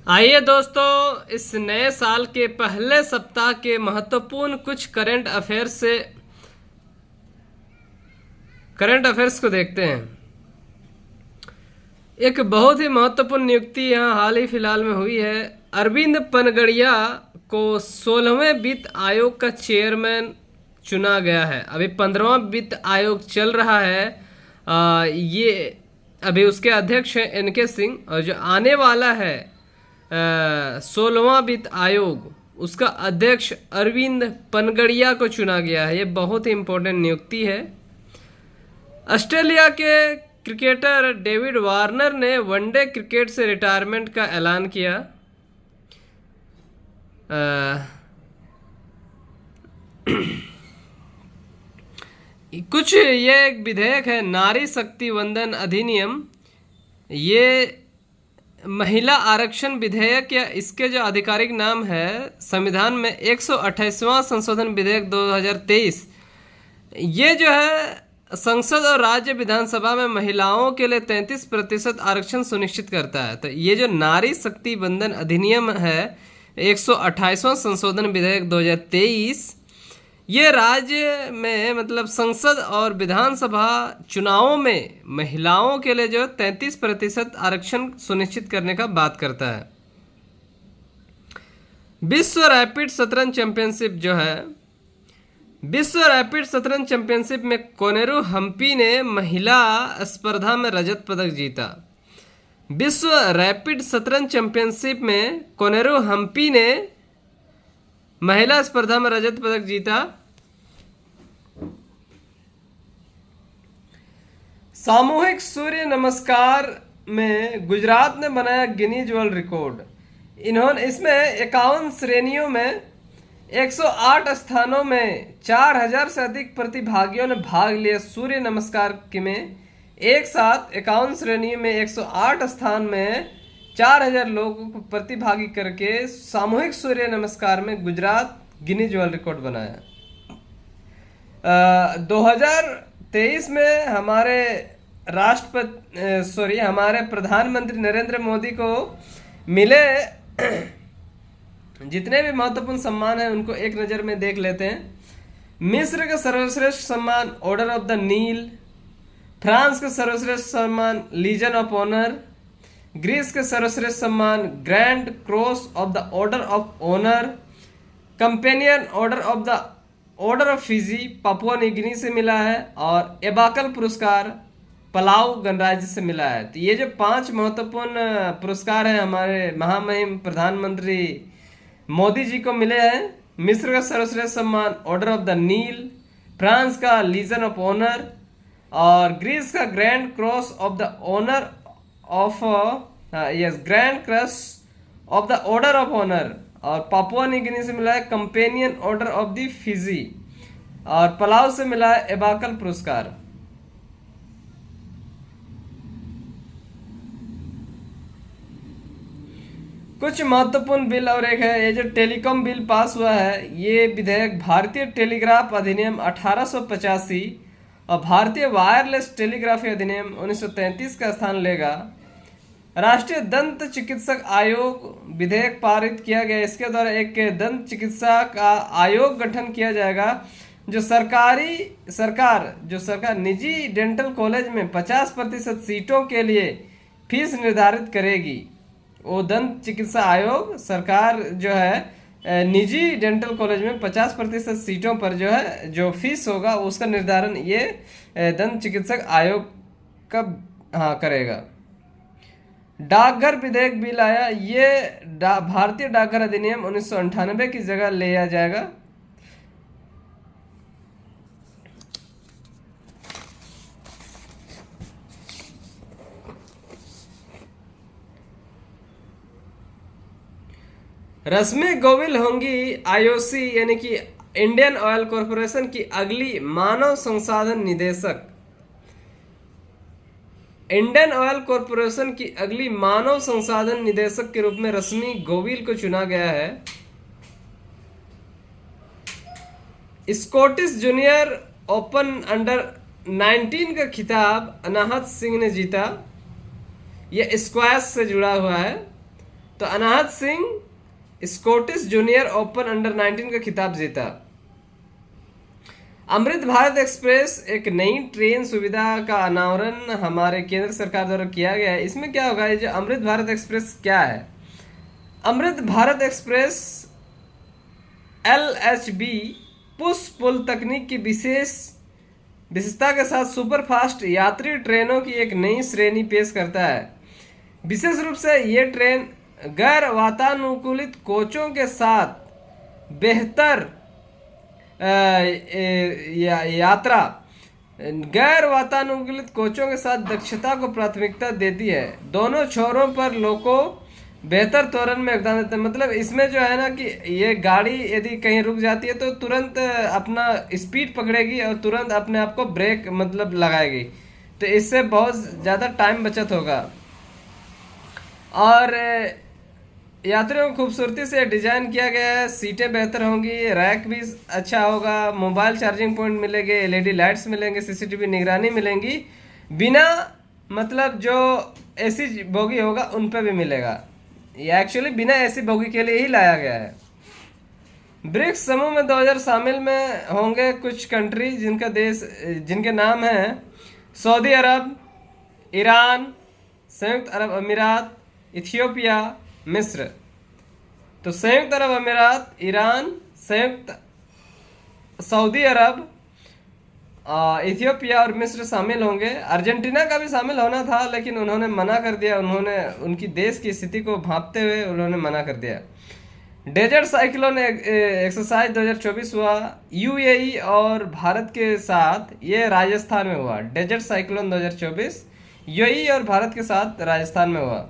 आइए दोस्तों, इस नए साल के पहले सप्ताह के महत्वपूर्ण कुछ करंट अफेयर्स को देखते हैं। एक बहुत ही महत्वपूर्ण नियुक्ति यहाँ हाल ही फिलहाल में हुई है। अरविंद पनगड़िया को 16वें वित्त आयोग का चेयरमैन चुना गया है। अभी 15वां वित्त आयोग चल रहा है। ये अभी उसके अध्यक्ष हैं एन.के. सिंह, और जो आने वाला है 16वां वित्त आयोग, उसका अध्यक्ष अरविंद पनगड़िया को चुना गया है। ये बहुत ही इम्पोर्टेंट नियुक्ति है। ऑस्ट्रेलिया के क्रिकेटर डेविड वार्नर ने वनडे क्रिकेट से रिटायरमेंट का ऐलान किया। कुछ ये एक विधेयक है, नारी शक्ति वंदन अधिनियम। ये महिला आरक्षण विधेयक, या इसके जो आधिकारिक नाम है संविधान में 128वां संशोधन विधेयक 2023। ये जो है संसद और राज्य विधानसभा में महिलाओं के लिए 33% आरक्षण सुनिश्चित करता है। तो ये जो नारी शक्ति वंदन अधिनियम है 128वां संशोधन विधेयक 2023, ये राज्य में मतलब संसद और विधानसभा चुनावों में महिलाओं के लिए जो 33% आरक्षण सुनिश्चित करने का बात करता है। विश्व रैपिड शतरंज चैंपियनशिप जो है, विश्व रैपिड शतरंज चैंपियनशिप में कोनेरू हम्पी ने महिला स्पर्धा में रजत पदक जीता। विश्व रैपिड शतरंज चैंपियनशिप में कोनेरू हम्पी ने महिला स्पर्धा में रजत पदक जीता। सामूहिक सूर्य नमस्कार में गुजरात ने बनाया गिनीज वर्ल्ड रिकॉर्ड। इन्होंने इसमें 51 श्रेणियों में 108 स्थानों में 4000 से अधिक प्रतिभागियों ने भाग लिया। सूर्य नमस्कार में एक साथ 51 श्रेणियों में 108 स्थान में 4000 लोगों को प्रतिभागी करके सामूहिक सूर्य नमस्कार में गुजरात गिनीज वर्ल्ड रिकॉर्ड बनाया। 2023 में हमारे प्रधानमंत्री नरेंद्र मोदी को मिले जितने भी महत्वपूर्ण सम्मान हैं उनको एक नज़र में देख लेते हैं। मिस्र का सर्वश्रेष्ठ सम्मान order of the Nile, France का सर्वश्रेष्ठ सम्मान लीजन ऑफ ऑनर, ग्रीस के सर्वश्रेष्ठ सम्मान grand cross of the order of honour, companion order of Fiji Papua New से मिला है, और एबाकल पुरस्कार पलाऊ गणराज्य से मिला है। तो ये जो 5 महत्वपूर्ण पुरस्कार हैं हमारे महामहिम प्रधानमंत्री मोदी जी को मिले हैं। मिस्र का सर्वश्रेष्ठ सम्मान order of the Nile, France का लीजन ऑफ ऑनर, और ग्रीस का grand cross of the honour of grand cross of the order of honour, और पापुआ न्यू गिनी से मिला है companion order of the Fiji, और पलाऊ से मिला है एबाकल पुरस्कार। कुछ महत्वपूर्ण बिल और एक है, ये जो टेलीकॉम बिल पास हुआ है, ये विधेयक भारतीय टेलीग्राफ अधिनियम 1885 और भारतीय वायरलेस टेलीग्राफी अधिनियम 1933 का स्थान लेगा। राष्ट्रीय दंत चिकित्सक आयोग विधेयक पारित किया गया। इसके द्वारा एक दंत चिकित्सा का आयोग गठन किया जाएगा जो सरकार निजी डेंटल कॉलेज में 50% सीटों के लिए फीस निर्धारित करेगी। वो दंत चिकित्सा आयोग सरकार जो है निजी डेंटल कॉलेज में 50% सीटों पर जो है जो फीस होगा उसका निर्धारण ये दंत चिकित्सक आयोग का करेगा। डाकघर विधेयक बिल आया। ये भारतीय डाकघर अधिनियम 1998 की जगह लिया जाएगा। रश्मि गोविल होंगी आईओसी यानी कि इंडियन ऑयल कॉरपोरेशन की अगली मानव संसाधन निदेशक। इंडियन ऑयल कॉरपोरेशन की अगली मानव संसाधन निदेशक के रूप में रश्मि गोविल को चुना गया है। स्कॉटिश जूनियर ओपन अंडर 19 का खिताब अनाहत सिंह ने जीता। यह स्क्वैश से जुड़ा हुआ है। तो Anahat Singh Scottish junior open under 19 का खिताब जीता। अमृत भारत एक्सप्रेस एक नई ट्रेन सुविधा का अनावरण हमारे केंद्र सरकार द्वारा किया गया है। इसमें क्या होगा, ये जो अमृत भारत एक्सप्रेस क्या है? Amrit Bharat express LHB push pull तकनीक की विशेषता के साथ सुपरफास्ट यात्री ट्रेनों की एक नई श्रेणी पेश करता है। विशेष रूप से ये ट्रेन गैर वातानुकूलित कोचों के साथ बेहतर यात्रा गैर वातानुकूलित कोचों के साथ दक्षता को प्राथमिकता देती है। दोनों छोरों पर लोगों बेहतर त्वरण में योगदान देते हैं। मतलब इसमें जो है ना कि ये गाड़ी यदि कहीं रुक जाती है तो तुरंत अपना स्पीड पकड़ेगी और तुरंत अपने आप को ब्रेक मतलब लगाएगी, तो इससे बहुत ज़्यादा टाइम बचत होगा। और यात्रियों को खूबसूरती से डिजाइन किया गया है, सीटें बेहतर होंगी, रैक भी अच्छा होगा, मोबाइल चार्जिंग पॉइंट मिलेंगे, LED लाइट्स मिलेंगे, CCTV निगरानी मिलेंगी, बिना मतलब जो AC बोगी होगा उन पे भी मिलेगा। ये एक्चुअली बिना AC बोगी के लिए ही लाया गया है। ब्रिक्स समूह में 2000 शामिल में होंगे कुछ कंट्री जिनके नाम हैं सऊदी अरब, ईरान, संयुक्त अरब अमीरात, इथियोपिया, मिस्र। तो संयुक्त अरब अमीरात, ईरान, सऊदी अरब, इथियोपिया और मिस्र शामिल होंगे। अर्जेंटीना का भी शामिल होना था लेकिन उन्होंने मना कर दिया। उन्होंने उनकी देश की स्थिति को भांपते हुए उन्होंने मना कर दिया। डेजर्ट साइक्लोन एक्सरसाइज 2024 हुआ UAE और भारत के साथ, ये राजस्थान में हुआ। डेजर्ट साइक्लोन 2024 UAE और भारत के साथ राजस्थान में हुआ।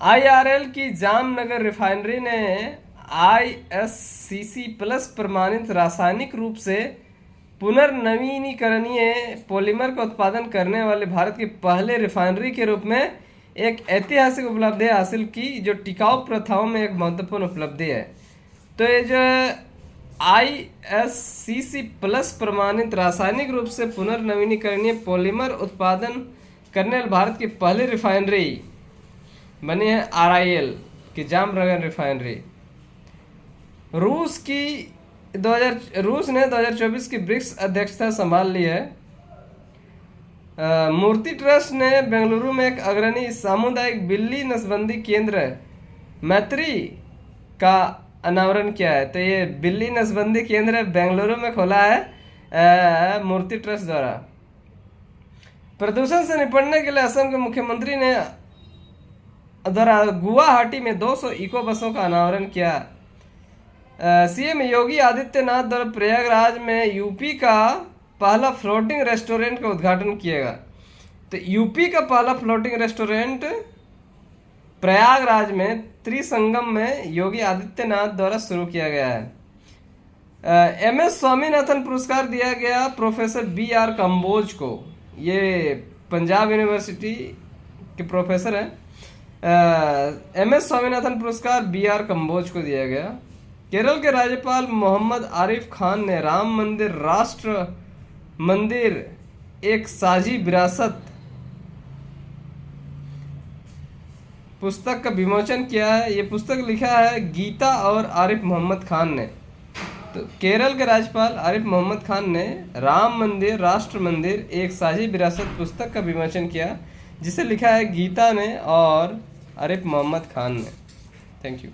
IRL की जामनगर रिफाइनरी ने ISCC प्लस प्रमाणित रासायनिक रूप से पुनर्नवीनीकरणीय पॉलीमर का उत्पादन करने वाले भारत की पहले रिफाइनरी के रूप में एक ऐतिहासिक उपलब्धि हासिल की, जो टिकाऊ प्रथाओं में एक महत्वपूर्ण उपलब्धि है। तो ये जो ISCC प्लस प्रमाणित रासायनिक रूप से पुनर्नवीनीकरणीय पॉलीमर उत्पादन करने वाले भारत की पहली रिफाइनरी बनी है RIL की जामनगर रिफाइनरी। रूस ने 2024 की ब्रिक्स अध्यक्षता संभाल ली है। मूर्ति ट्रस्ट ने बेंगलुरु में एक अग्रणी सामुदायिक बिल्ली नसबंदी केंद्र मैत्री का अनावरण किया है। तो ये बिल्ली नसबंदी केंद्र बेंगलुरु में खोला है मूर्ति ट्रस्ट द्वारा। प्रदूषण से निपटने के लिए असम के मुख्यमंत्री ने गुवाहाटी में 200 इको बसों का अनावरण किया। CM योगी आदित्यनाथ द्वारा प्रयागराज में यूपी का पहला फ्लोटिंग रेस्टोरेंट का उद्घाटन किएगा। तो यूपी का पहला फ्लोटिंग रेस्टोरेंट प्रयागराज में त्रिसंगम में योगी आदित्यनाथ द्वारा शुरू किया गया है। MS स्वामीनाथन पुरस्कार दिया गया प्रोफेसर BR कंबोज को। ये पंजाब यूनिवर्सिटी के प्रोफेसर हैं। MS स्वामीनाथन पुरस्कार BR कंबोज को दिया गया। केरल के राज्यपाल मोहम्मद आरिफ खान ने राम मंदिर राष्ट्र मंदिर एक साझी विरासत पुस्तक का विमोचन किया है। ये पुस्तक लिखा है गीता और आरिफ मोहम्मद खान ने। तो केरल के राज्यपाल आरिफ मोहम्मद खान ने राम मंदिर राष्ट्र मंदिर एक साझी विरासत पुस्तक का विमोचन किया, जिसे लिखा है गीता ने और आरिफ मोहम्मद खान ने। Thank you.